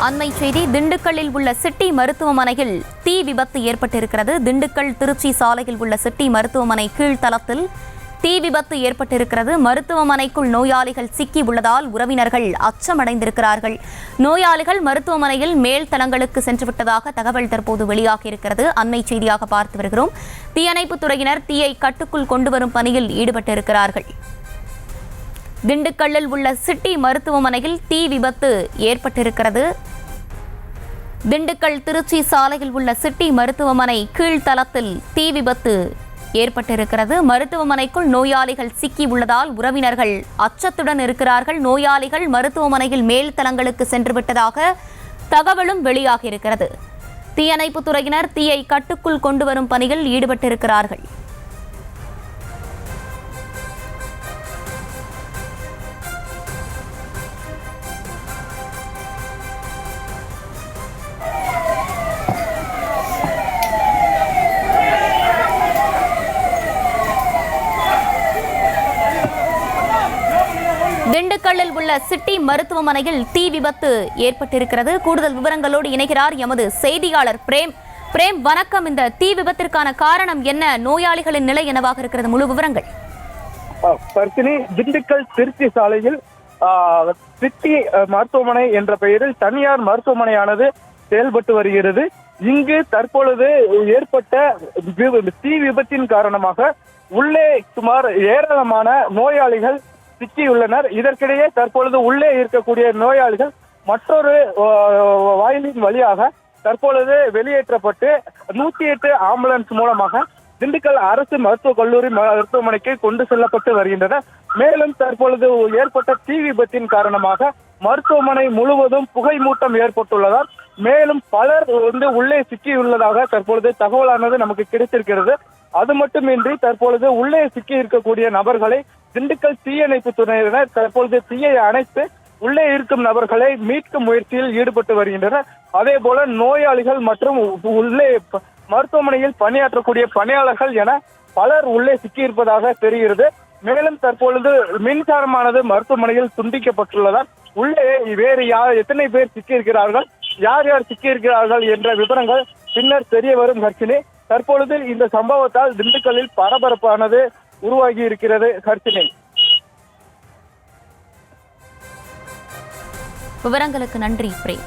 அண்மை செய்தி. திண்டுக்கல்லில் உள்ள சிட்டி மருத்துவமனையில் தீ விபத்து ஏற்பட்டிருக்கிறது. திண்டுக்கல் திருச்சி சாலையில் உள்ள சிட்டி மருத்துவமனை கீழ்த்தளத்தில் தீ விபத்து ஏற்பட்டிருக்கிறது. மருத்துவமனைக்குள் நோயாளிகள் சிக்கி உள்ளதால் உறவினர்கள் அச்சமடைந்திருக்கிறார்கள். நோயாளிகள் மருத்துவமனையில் மேல் தளங்களுக்கு சென்றுவிட்டதாக தகவல் தற்போது வெளியாகியிருக்கிறது. அண்மை செய்தியாக பார்த்து வருகிறோம். தீயணைப்புத் துறையினர் தீயை கட்டுக்குள் கொண்டுவரும் பணியில் ஈடுபட்டிருக்கிறார்கள். திண்டுக்கல்லில் உள்ள சிட்டி மருத்துவமனையில் தீ விபத்து ஏற்பட்டிருக்கிறது. திண்டுக்கல் திருச்சி சாலையில் உள்ள சிட்டி மருத்துவமனை கீழ்த்தளத்தில் தீ விபத்து ஏற்பட்டிருக்கிறது. மருத்துவமனைக்குள் நோயாளிகள் சிக்கி உள்ளதால் உறவினர்கள் அச்சத்துடன் இருக்கிறார்கள். நோயாளிகள் மருத்துவமனையில் மேல் தளங்களுக்கு சென்றுவிட்டதாக தகவலும் வெளியாகியிருக்கிறது. தீயணைப்புத் துறையினர் தீயை கட்டுக்குள் கொண்டுவரும் பணியில் ஈடுபட்டிருக்கிறார்கள். திண்டுக்கல்லில் உள்ள சிட்டி மருத்துவமனையில் தீ விபத்து ஏற்பட்டிருக்கிறது. கூடுதல் விவரங்களோடு இணைகிறார் எமது செய்தியாளர் பிரேம். பிரேம், வணக்கம். இந்த தீ விபத்திற்கான காரணம் என்ன? நோயாளிகளின் நிலை என்னவாக இருக்கிறது? முழு விவரங்கள். திண்டுக்கல் திருச்சி சாலையில் சிட்டி மருத்துவமனை என்ற பெயரில் தனியார் மருத்துவமனையானது செயல்பட்டு வருகிறது. இங்கு தற்பொழுது ஏற்பட்ட தீ விபத்தின் காரணமாக உள்ளே சுமார் ஏராளமான நோயாளிகள் சிக்கியுள்ளனர். இதற்கிடையே தற்பொழுது உள்ளே இருக்கக்கூடிய நோயாளிகள் மற்றொரு வாயிலின் வழியாக தற்பொழுது வெளியேற்றப்பட்டு 108 ஆம்புலன்ஸ் மூலமாக திண்டுக்கல் அரசு மருத்துவக் கல்லூரி மருத்துவமனைக்கு கொண்டு செல்லப்பட்டு வருகின்றனர். மேலும் தற்பொழுது ஏற்பட்ட தீ விபத்தின் காரணமாக மருத்துவமனை முழுவதும் புகை மூட்டம் ஏற்பட்டுள்ளதால் மேலும் பலர் உள்ளே சிக்கியுள்ளதாக தற்பொழுது தகவலானது நமக்கு கிடைத்திருக்கிறது. அது மட்டுமின்றி தற்பொழுது உள்ளே சிக்கி இருக்கக்கூடிய நபர்களை திண்டுக்கல் தீயணைப்பு துறையினர் தற்பொழுது தீயை அணைத்து உள்ளே இருக்கும் நபர்களை மீட்கும் முயற்சியில் ஈடுபட்டு வருகின்றனர். அதே போல நோயாளிகள் மற்றும் உள்ளே மருத்துவமனையில் பணியாற்றக்கூடிய பணியாளர்கள் என பலர் உள்ளே சிக்கியிருப்பதாக தெரிகிறது. மேலும் தற்பொழுது மின்சாரமானது மருத்துவமனையில் துண்டிக்கப்பட்டுள்ளதால் உள்ளே வேறு எத்தனை பேர் சிக்கியிருக்கிறார்கள், யார் யார் சிக்கியிருக்கிறார்கள் என்ற விவரங்கள் பின்னர் தெரிய வரும். ஹர்ஷினி, தற்பொழுது இந்த சம்பவத்தால் திண்டுக்கல்லில் பரபரப்பானது உருவாகி இருக்கிறது. ஹர்ஷினி, விவரங்களுக்கு நன்றி பிரேம்.